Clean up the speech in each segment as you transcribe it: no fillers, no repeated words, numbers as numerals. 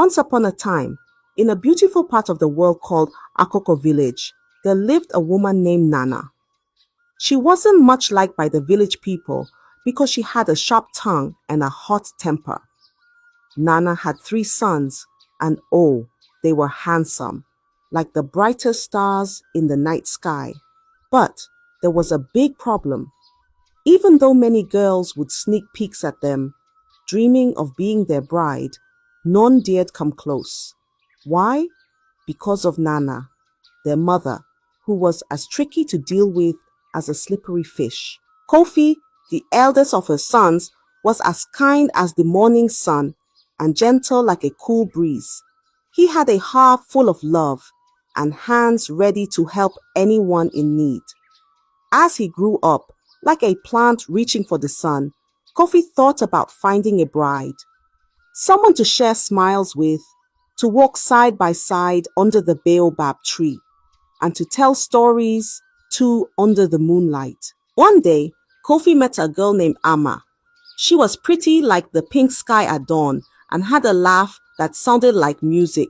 Once upon a time, in a beautiful part of the world called Akoko village, there lived a woman named Nana. She wasn't much liked by the village people because she had a sharp tongue and a hot temper. Nana had 3 sons, and oh, they were handsome, like the brightest stars in the night sky. But there was a big problem. Even though many girls would sneak peeks at them, dreaming of being their bride, none dared come close. Why? Because of Nana, their mother, who was as tricky to deal with as a slippery fish. Kofi, the eldest of her sons, was as kind as the morning sun and gentle like a cool breeze. He had a heart full of love and hands ready to help anyone in need. As he grew up, like a plant reaching for the sun, Kofi thought about finding a bride, someone to share smiles with, to walk side by side under the baobab tree, and to tell stories too under the moonlight. One day, Kofi met a girl named Amma. She was pretty like the pink sky at dawn and had a laugh that sounded like music.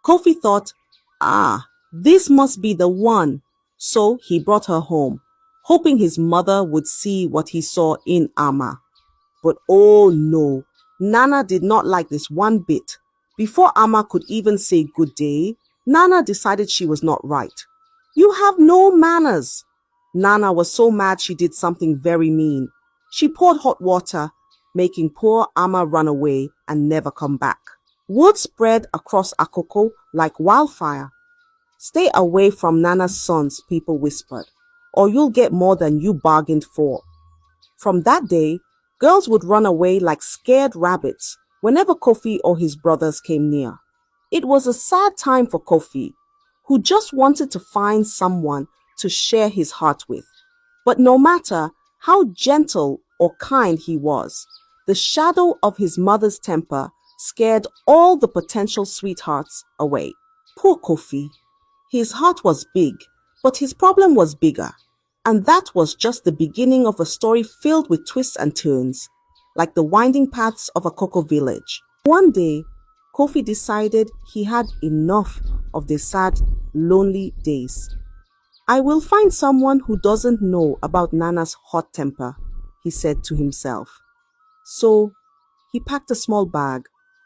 Kofi thought, this must be the one. So he brought her home, hoping his mother would see what he saw in Amma. But oh no, Nana did not like this one bit. Before Amma could even say good day, Nana decided she was not right. You have no manners. Nana was so mad she did something very mean. She poured hot water, making poor Amma run away and never come back. Word spread across Akoko like wildfire. Stay away from Nana's sons, people whispered, or you'll get more than you bargained for. From that day, girls would run away like scared rabbits whenever Kofi or his brothers came near. It was a sad time for Kofi, who just wanted to find someone to share his heart with. But no matter how gentle or kind he was, the shadow of his mother's temper scared all the potential sweethearts away. Poor Kofi. His heart was big, but his problem was bigger. And that was just the beginning of a story filled with twists and turns, like the winding paths of Akoko village. One day, Kofi decided he had enough of the sad, lonely days. I will find someone who doesn't know about Nana's hot temper, he said to himself. So, he packed a small bag,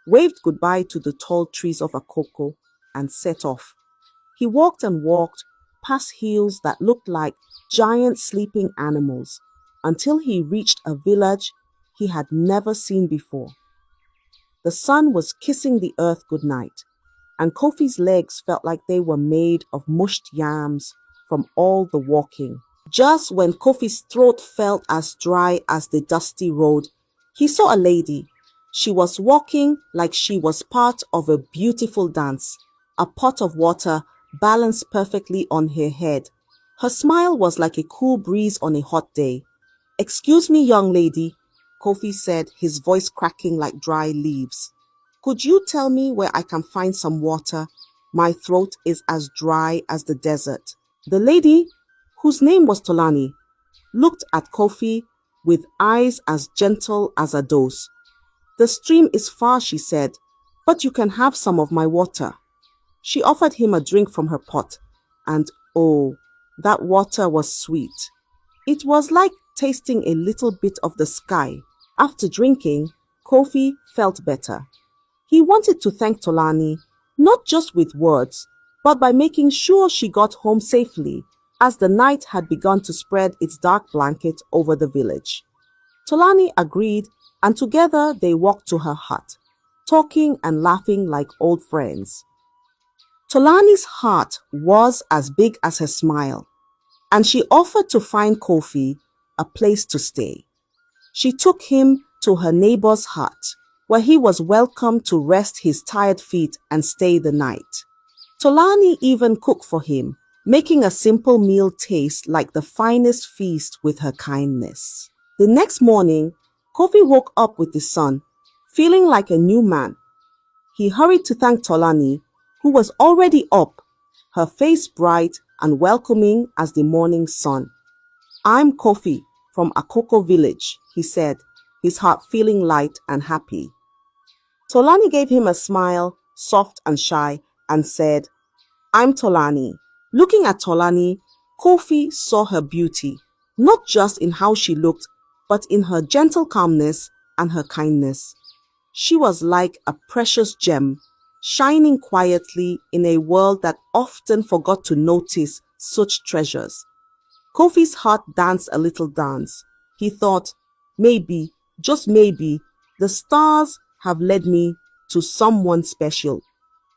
waved goodbye to the tall trees of Akoko, and set off. He walked and walked past hills that looked like giant sleeping animals until he reached a village he had never seen before. The sun was kissing the earth goodnight, and Kofi's legs felt like they were made of mushed yams from all the walking. Just when Kofi's throat felt as dry as the dusty road, he saw a lady. She was walking like she was part of a beautiful dance, a pot of water balanced perfectly on her head. Her smile was like a cool breeze on a hot day. Excuse me, young lady, Kofi said, his voice cracking like dry leaves. Could you tell me where I can find some water? My throat is as dry as the desert. The lady, whose name was Tolani, looked at Kofi with eyes as gentle as a doe's. The stream is far, she said, but you can have some of my water. She offered him a drink from her pot, and oh, that water was sweet. It was like tasting a little bit of the sky. After drinking, Kofi felt better. He wanted to thank Tolani, not just with words, but by making sure she got home safely, as the night had begun to spread its dark blanket over the village. Tolani agreed, and together they walked to her hut, talking and laughing like old friends. Tolani's heart was as big as her smile, and she offered to find Kofi a place to stay. She took him to her neighbor's hut, where he was welcome to rest his tired feet and stay the night. Tolani even cooked for him, making a simple meal taste like the finest feast with her kindness. The next morning, Kofi woke up with the sun, feeling like a new man. He hurried to thank Tolani, who was already up, her face bright and welcoming as the morning sun. I'm Kofi from Akoko village, he said, his heart feeling light and happy. Tolani gave him a smile, soft and shy, and said, "I'm Tolani." Looking at Tolani, Kofi saw her beauty, not just in how she looked, but in her gentle calmness and her kindness. She was like a precious gem, shining quietly in a world that often forgot to notice such treasures. Kofi's heart danced a little dance. He thought, maybe, just maybe, the stars have led me to someone special.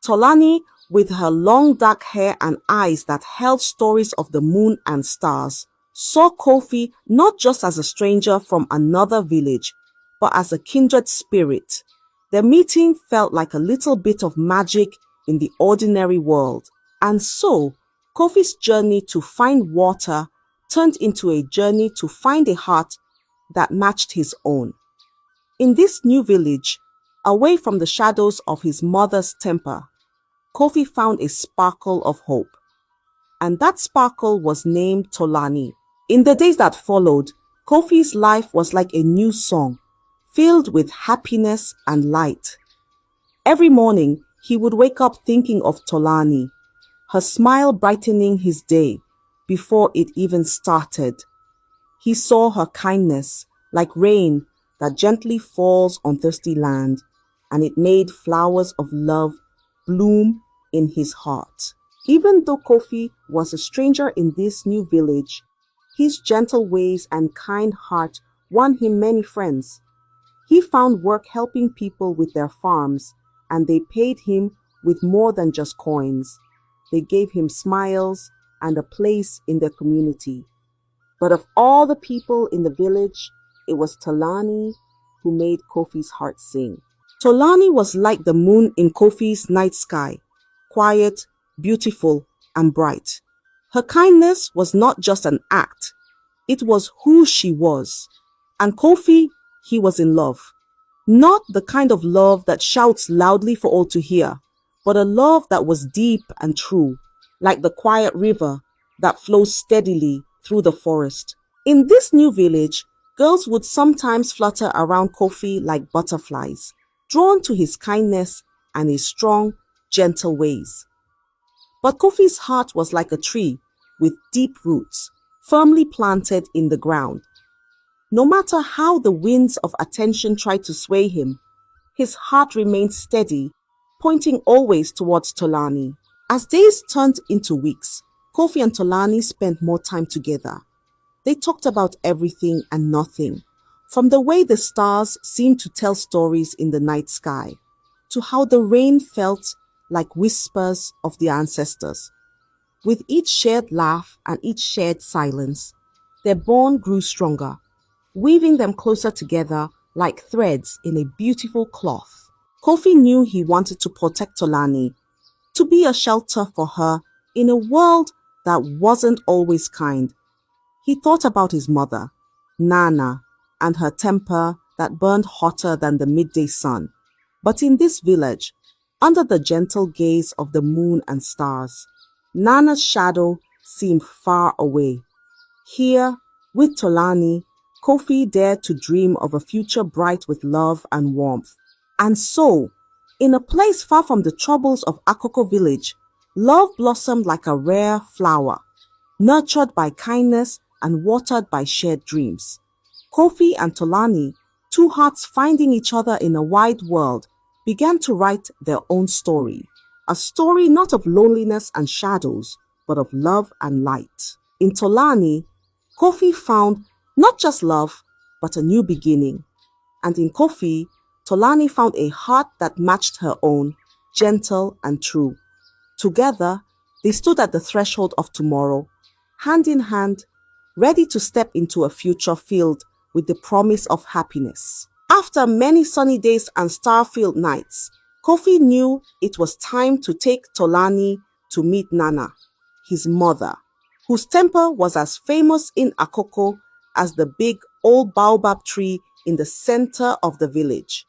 Tolani, with her long dark hair and eyes that held stories of the moon and stars, saw Kofi not just as a stranger from another village, but as a kindred spirit. The meeting felt like a little bit of magic in the ordinary world. And so, Kofi's journey to find water turned into a journey to find a heart that matched his own. In this new village, away from the shadows of his mother's temper, Kofi found a sparkle of hope. And that sparkle was named Tolani. In the days that followed, Kofi's life was like a new song, filled with happiness and light. Every morning, he would wake up thinking of Tolani, her smile brightening his day before it even started. He saw her kindness like rain that gently falls on thirsty land, and it made flowers of love bloom in his heart. Even though Kofi was a stranger in this new village, his gentle ways and kind heart won him many friends. He found work helping people with their farms, and they paid him with more than just coins. They gave him smiles and a place in their community. But of all the people in the village, it was Tolani who made Kofi's heart sing. Tolani was like the moon in Kofi's night sky, quiet, beautiful, and bright. Her kindness was not just an act, it was who she was. And Kofi, he was in love. Not the kind of love that shouts loudly for all to hear, but a love that was deep and true, like the quiet river that flows steadily through the forest. In this new village, girls would sometimes flutter around Kofi like butterflies, drawn to his kindness and his strong, gentle ways. But Kofi's heart was like a tree with deep roots, firmly planted in the ground. No matter how the winds of attention tried to sway him, his heart remained steady, pointing always towards Tolani. As days turned into weeks, Kofi and Tolani spent more time together. They talked about everything and nothing, from the way the stars seemed to tell stories in the night sky, to how the rain felt like whispers of their ancestors. With each shared laugh and each shared silence, their bond grew stronger, weaving them closer together like threads in a beautiful cloth. Kofi knew he wanted to protect Tolani, to be a shelter for her in a world that wasn't always kind. He thought about his mother, Nana, and her temper that burned hotter than the midday sun. But in this village, under the gentle gaze of the moon and stars, Nana's shadow seemed far away. Here, with Tolani, Kofi dared to dream of a future bright with love and warmth. And so, in a place far from the troubles of Akoko village, love blossomed like a rare flower, nurtured by kindness and watered by shared dreams. Kofi and Tolani, two hearts finding each other in a wide world, began to write their own story. A story not of loneliness and shadows, but of love and light. In Tolani, Kofi found not just love, but a new beginning. And in Kofi, Tolani found a heart that matched her own, gentle and true. Together, they stood at the threshold of tomorrow, hand in hand, ready to step into a future filled with the promise of happiness. After many sunny days and star-filled nights, Kofi knew it was time to take Tolani to meet Nana, his mother, whose temper was as famous in Akoko as the big old baobab tree in the center of the village.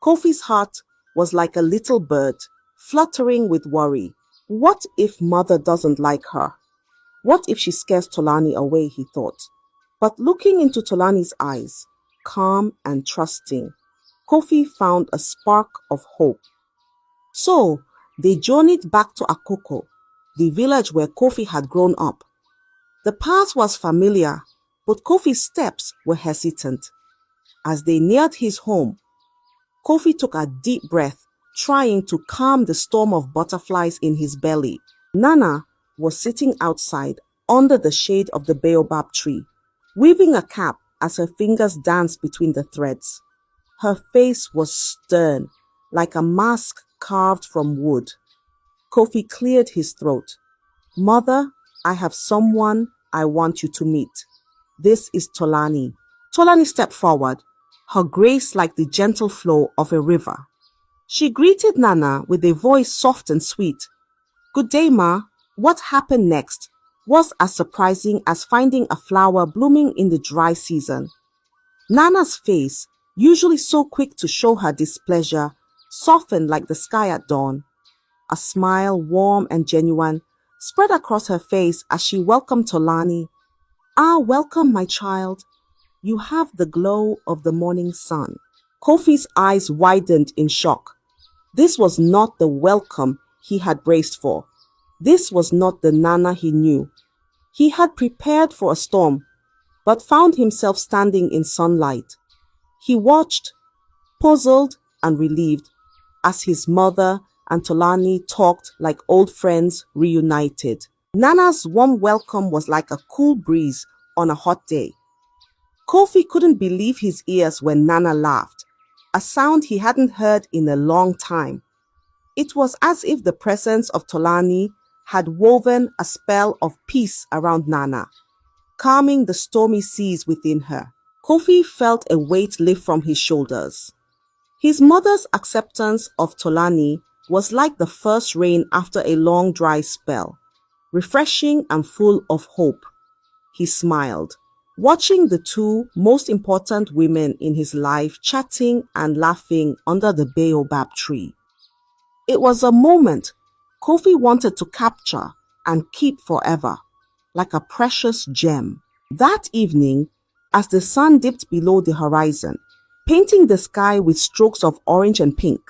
Kofi's heart was like a little bird, fluttering with worry. What if mother doesn't like her? What if she scares Tolani away, he thought. But looking into Tolani's eyes, calm and trusting, Kofi found a spark of hope. So, they journeyed back to Akoko, the village where Kofi had grown up. The path was familiar, but Kofi's steps were hesitant. As they neared his home, Kofi took a deep breath, trying to calm the storm of butterflies in his belly. Nana was sitting outside under the shade of the baobab tree, weaving a cap as her fingers danced between the threads. Her face was stern, like a mask carved from wood. Kofi cleared his throat. "Mother, I have someone I want you to meet. This is Tolani." Tolani stepped forward, her grace like the gentle flow of a river. She greeted Nana with a voice soft and sweet. "Good day, Ma." What happened next was as surprising as finding a flower blooming in the dry season. Nana's face, usually so quick to show her displeasure, softened like the sky at dawn. A smile, warm and genuine, spread across her face as she welcomed Tolani. "Ah, welcome, my child. You have the glow of the morning sun." Kofi's eyes widened in shock. This was not the welcome he had braced for. This was not the Nana he knew. He had prepared for a storm, but found himself standing in sunlight. He watched, puzzled and relieved, as his mother and Tolani talked like old friends reunited. Nana's warm welcome was like a cool breeze on a hot day. Kofi couldn't believe his ears when Nana laughed, a sound he hadn't heard in a long time. It was as if the presence of Tolani had woven a spell of peace around Nana, calming the stormy seas within her. Kofi felt a weight lift from his shoulders. His mother's acceptance of Tolani was like the first rain after a long dry spell, refreshing and full of hope. He smiled, watching the two most important women in his life chatting and laughing under the baobab tree. It was a moment Kofi wanted to capture and keep forever, like a precious gem. That evening, as the sun dipped below the horizon, painting the sky with strokes of orange and pink,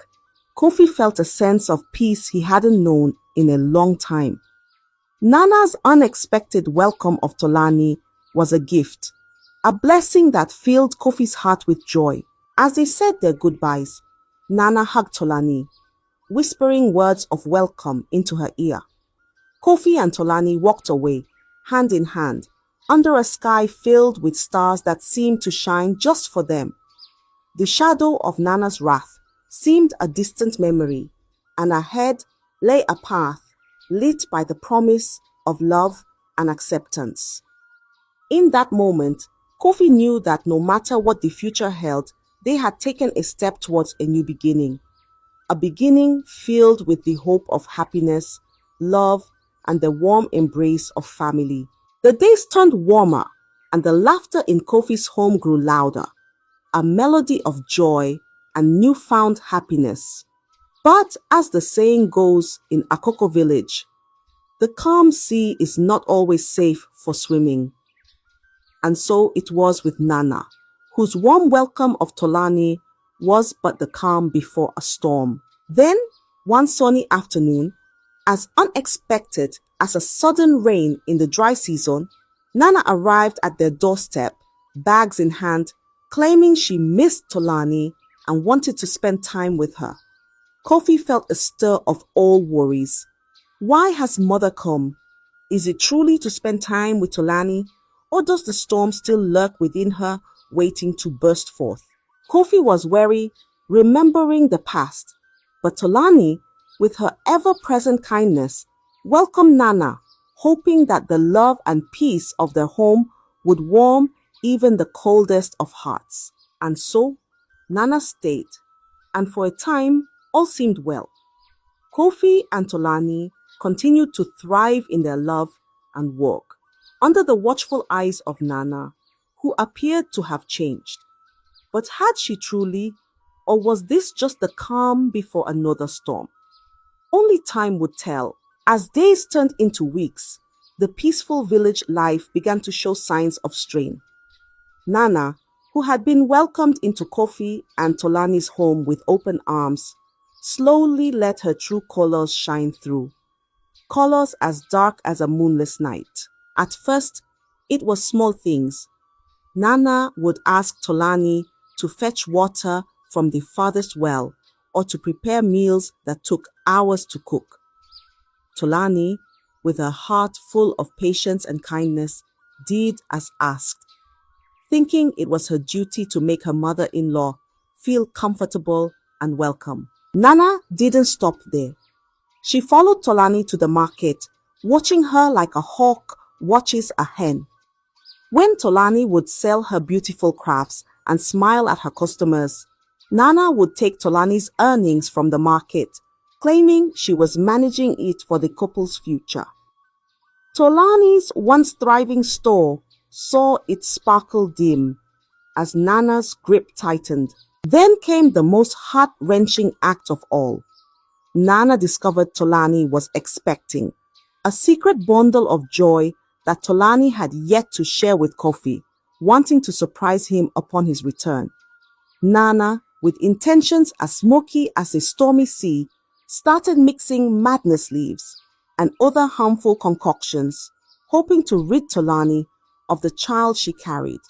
Kofi felt a sense of peace he hadn't known in a long time. Nana's unexpected welcome of Tolani was a gift, a blessing that filled Kofi's heart with joy. As they said their goodbyes, Nana hugged Tolani, whispering words of welcome into her ear. Kofi and Tolani walked away, hand in hand, under a sky filled with stars that seemed to shine just for them. The shadow of Nana's wrath seemed a distant memory, and ahead lay a path lit by the promise of love and acceptance. In that moment, Kofi knew that no matter what the future held, they had taken a step towards a new beginning. A beginning filled with the hope of happiness, love, and the warm embrace of family. The days turned warmer, and the laughter in Kofi's home grew louder, a melody of joy and newfound happiness. But as the saying goes in Akoko village, the calm sea is not always safe for swimming. And so it was with Nana, whose warm welcome of Tolani was but the calm before a storm. Then, one sunny afternoon, as unexpected as a sudden rain in the dry season, Nana arrived at their doorstep, bags in hand, claiming she missed Tolani and wanted to spend time with her. Kofi felt a stir of old worries. Why has mother come? Is it truly to spend time with Tolani, or does the storm still lurk within her, waiting to burst forth? Kofi was wary, remembering the past, but Tolani, with her ever-present kindness, welcomed Nana, hoping that the love and peace of their home would warm even the coldest of hearts. And so, Nana stayed, and for a time, all seemed well. Kofi and Tolani continued to thrive in their love and work, under the watchful eyes of Nana, who appeared to have changed. But had she truly, or was this just the calm before another storm? Only time would tell. As days turned into weeks, the peaceful village life began to show signs of strain. Nana, who had been welcomed into Kofi and Tolani's home with open arms, slowly let her true colors shine through. Colors as dark as a moonless night. At first, it was small things. Nana would ask Tolani to fetch water from the farthest well or to prepare meals that took hours to cook. Tolani, with her heart full of patience and kindness, did as asked, thinking it was her duty to make her mother-in-law feel comfortable and welcome. Nana didn't stop there. She followed Tolani to the market, watching her like a hawk watches a hen. When Tolani would sell her beautiful crafts and smile at her customers, Nana would take Tolani's earnings from the market, claiming she was managing it for the couple's future. Tolani's once thriving store saw its sparkle dim as Nana's grip tightened. Then came the most heart-wrenching act of all. Nana discovered Tolani was expecting, a secret bundle of joy that Tolani had yet to share with Kofi, wanting to surprise him upon his return. Nana, with intentions as smoky as a stormy sea, started mixing madness leaves and other harmful concoctions, hoping to rid Tolani of the child she carried.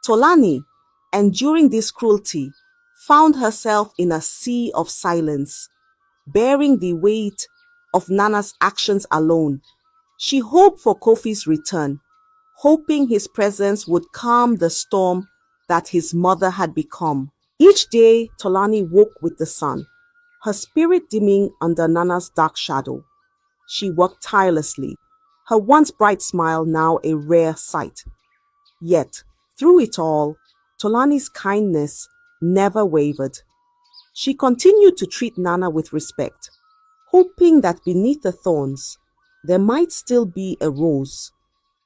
Tolani, enduring this cruelty, found herself in a sea of silence, bearing the weight of Nana's actions alone. She hoped for Kofi's return, hoping his presence would calm the storm that his mother had become. Each day, Tolani woke with the sun, her spirit dimming under Nana's dark shadow. She worked tirelessly, her once bright smile now a rare sight. Yet, through it all, Tolani's kindness never wavered. She continued to treat Nana with respect, hoping that beneath the thorns, there might still be a rose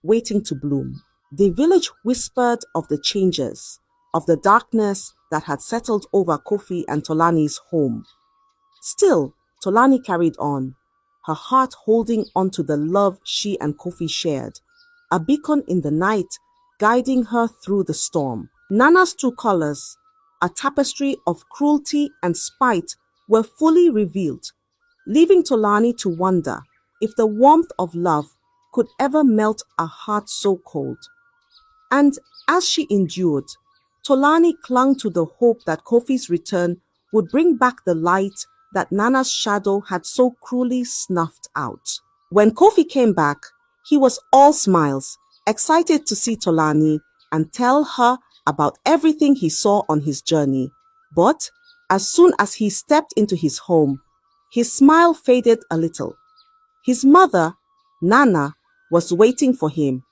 waiting to bloom. The village whispered of the changes, of the darkness that had settled over Kofi and Tolani's home. Still, Tolani carried on, her heart holding on to the love she and Kofi shared, a beacon in the night guiding her through the storm. Nana's true colors, a tapestry of cruelty and spite, were fully revealed, leaving Tolani to wonder if the warmth of love could ever melt a heart so cold. And as she endured, Tolani clung to the hope that Kofi's return would bring back the light that Nana's shadow had so cruelly snuffed out. When Kofi came back, he was all smiles, excited to see Tolani and tell her about everything he saw on his journey. But as soon as he stepped into his home, his smile faded a little. His mother, Nana, was waiting for him,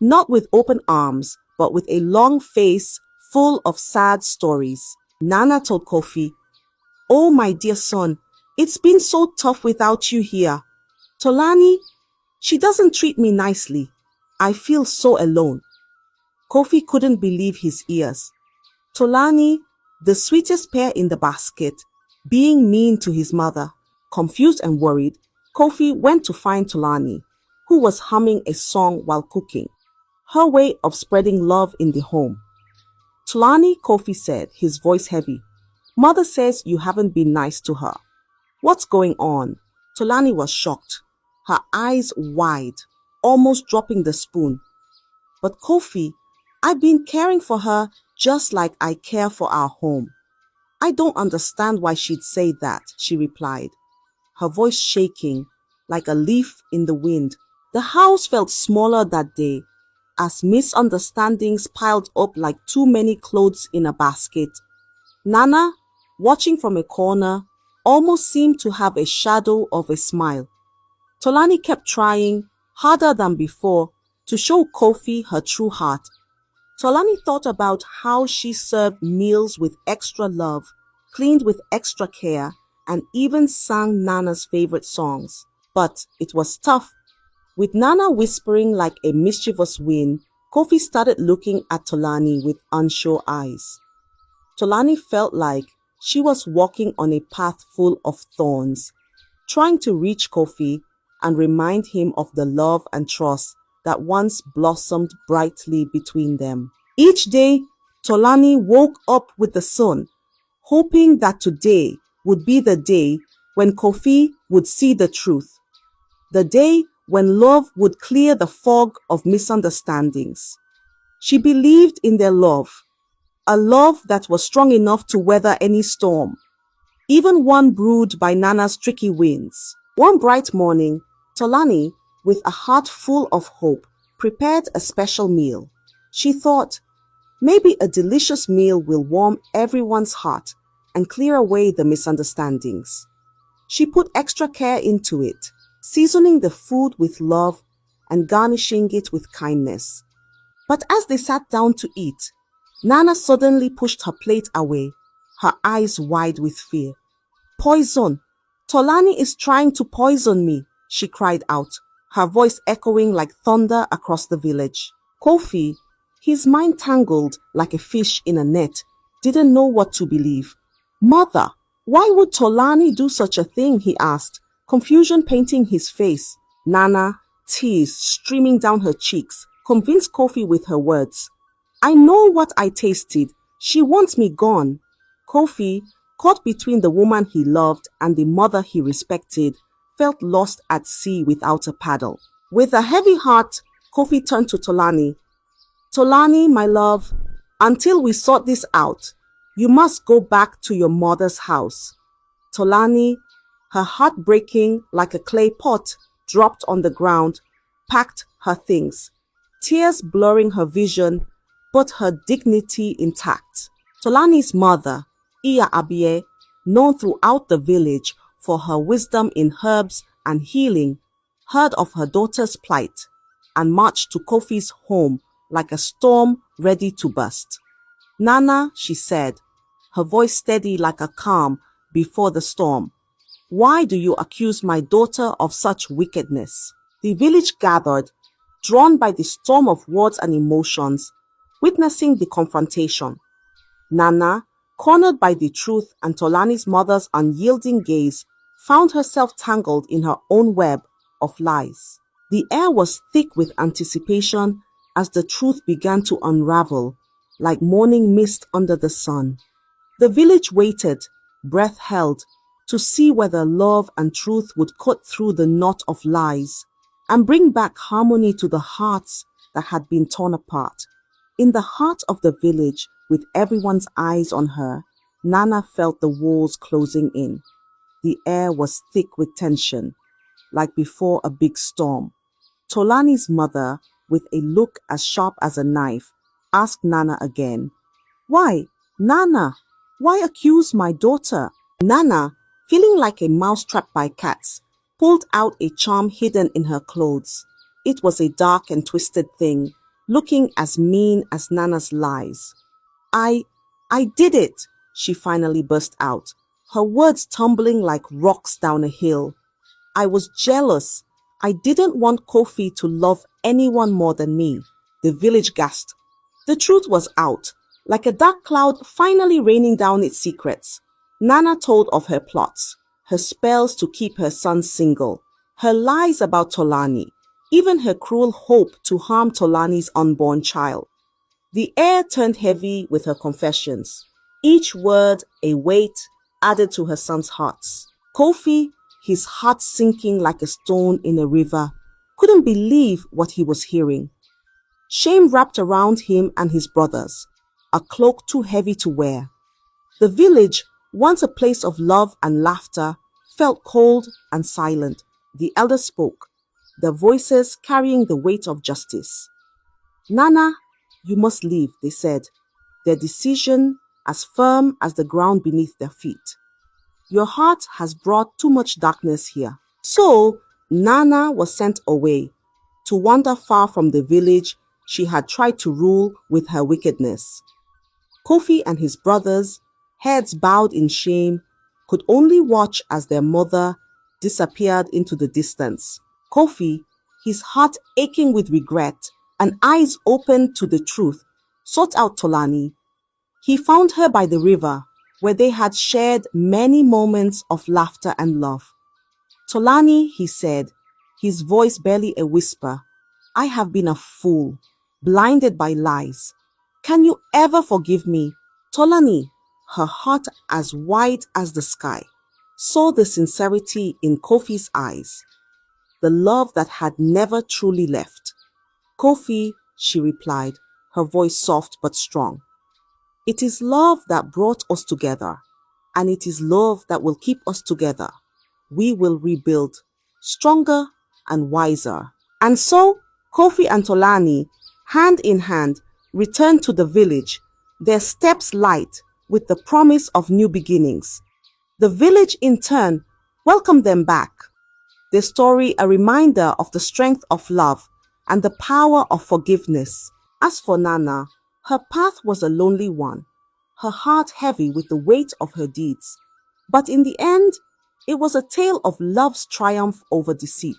not with open arms, but with a long face full of sad stories. Nana told Kofi, "Oh, my dear son, it's been so tough without you here. Tolani, she doesn't treat me nicely. I feel so alone." Kofi couldn't believe his ears. Tolani, the sweetest pear in the basket, being mean to his mother. Confused and worried, Kofi went to find Tolani, who was humming a song while cooking, her way of spreading love in the home. "Tolani," Kofi said, his voice heavy, "Mother says you haven't been nice to her. What's going on?" Tolani was shocked, her eyes wide, almost dropping the spoon. "But Kofi, I've been caring for her just like I care for our home." "I don't understand why she'd say that," she replied, her voice shaking like a leaf in the wind. The house felt smaller that day as misunderstandings piled up like too many clothes in a basket. Nana, watching from a corner, almost seemed to have a shadow of a smile. Tolani kept trying, harder than before, to show Kofi her true heart. Tolani thought about how she served meals with extra love, cleaned with extra care, and even sang Nana's favorite songs. But it was tough. With Nana whispering like a mischievous wind, Kofi started looking at Tolani with unsure eyes. Tolani felt like she was walking on a path full of thorns, trying to reach Kofi and remind him of the love and trust that once blossomed brightly between them. Each day, Tolani woke up with the sun, hoping that today would be the day when Kofi would see the truth. The day when love would clear the fog of misunderstandings. She believed in their love, a love that was strong enough to weather any storm, even one brewed by Nana's tricky winds. One bright morning, Tolani, with a heart full of hope, prepared a special meal. She thought, maybe a delicious meal will warm everyone's heart and clear away the misunderstandings. She put extra care into it, seasoning the food with love and garnishing it with kindness. But as they sat down to eat, Nana suddenly pushed her plate away, her eyes wide with fear. Poison! Tolani is trying to poison me, she cried out, her voice echoing like thunder across the village. Kofi, his mind tangled like a fish in a net, didn't know what to believe. Mother, why would Tolani do such a thing? He asked, confusion painting his face. Nana, tears streaming down her cheeks, convinced Kofi with her words. I know what I tasted. She wants me gone. Kofi, caught between the woman he loved and the mother he respected, felt lost at sea without a paddle. With a heavy heart, Kofi turned to Tolani. Tolani, my love, until we sort this out, you must go back to your mother's house. Tolani, her heart breaking like a clay pot, dropped on the ground, packed her things, tears blurring her vision, but her dignity intact. Tolani's mother, Iya Abie, known throughout the village for her wisdom in herbs and healing, heard of her daughter's plight and marched to Kofi's home like a storm ready to burst. Nana, she said, her voice steady like a calm before the storm, why do you accuse my daughter of such wickedness? The village gathered, drawn by the storm of words and emotions, witnessing the confrontation. Nana, cornered by the truth and Tolani's mother's unyielding gaze, found herself tangled in her own web of lies. The air was thick with anticipation as the truth began to unravel, like morning mist under the sun. The village waited, breath held, to see whether love and truth would cut through the knot of lies and bring back harmony to the hearts that had been torn apart. In the heart of the village, with everyone's eyes on her, Nana felt the walls closing in. The air was thick with tension, like before a big storm. Tolani's mother, with a look as sharp as a knife, asked Nana again, Why, Nana, why accuse my daughter? Nana, feeling like a mouse trapped by cats, pulled out a charm hidden in her clothes. It was a dark and twisted thing, looking as mean as Nana's lies. I did it, she finally burst out, her words tumbling like rocks down a hill. I was jealous. I didn't want Kofi to love anyone more than me. The village gasped. The truth was out, like a dark cloud finally raining down its secrets. Nana told of her plots, her spells to keep her son single, her lies about Tolani, even her cruel hope to harm Tolani's unborn child. The air turned heavy with her confessions, each word a weight added to her son's hearts. Kofi, his heart sinking like a stone in a river, couldn't believe what he was hearing. Shame wrapped around him and his brothers, a cloak too heavy to wear. The village, once a place of love and laughter, felt cold and silent. The elders spoke, their voices carrying the weight of justice. Nana, you must leave, they said, their decision as firm as the ground beneath their feet. Your heart has brought too much darkness here. So, Nana was sent away to wander far from the village she had tried to rule with her wickedness. Kofi and his brothers, heads bowed in shame, could only watch as their mother disappeared into the distance. Kofi, his heart aching with regret and eyes open to the truth, sought out Tolani. He found her by the river, where they had shared many moments of laughter and love. Tolani, he said, his voice barely a whisper, I have been a fool, blinded by lies. Can you ever forgive me? Tolani, her heart as wide as the sky, saw the sincerity in Kofi's eyes, the love that had never truly left. Kofi, she replied, her voice soft but strong. It is love that brought us together, and it is love that will keep us together. We will rebuild, stronger and wiser. And so, Kofi and Tolani, hand in hand, returned to the village, their steps light with the promise of new beginnings. The village, in turn, welcomed them back. Their story a reminder of the strength of love and the power of forgiveness. As for Nana, her path was a lonely one, her heart heavy with the weight of her deeds. But in the end, it was a tale of love's triumph over deceit,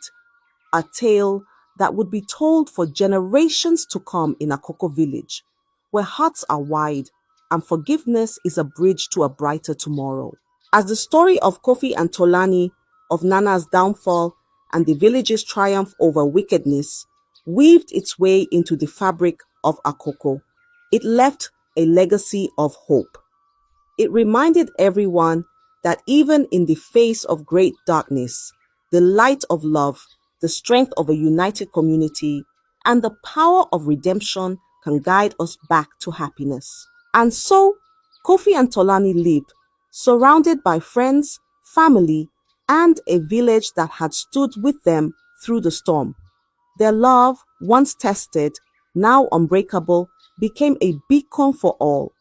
a tale that would be told for generations to come in Akoko village, where hearts are wide and forgiveness is a bridge to a brighter tomorrow. As the story of Kofi and Tolani, of Nana's downfall and the village's triumph over wickedness, weaved its way into the fabric of Akoko, it left a legacy of hope. It reminded everyone that even in the face of great darkness, the light of love, the strength of a united community, and the power of redemption can guide us back to happiness. And so, Kofi and Tolani lived, surrounded by friends, family, and a village that had stood with them through the storm. Their love, once tested, now unbreakable, became a beacon for all,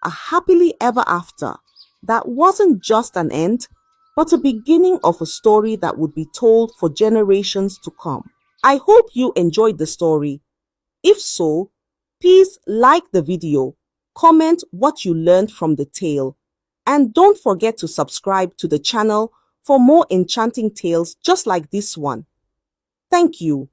a happily ever after that wasn't just an end, but a beginning of a story that would be told for generations to come. I hope you enjoyed the story. If so, please like the video, comment what you learned from the tale, and don't forget to subscribe to the channel for more enchanting tales just like this one. Thank you.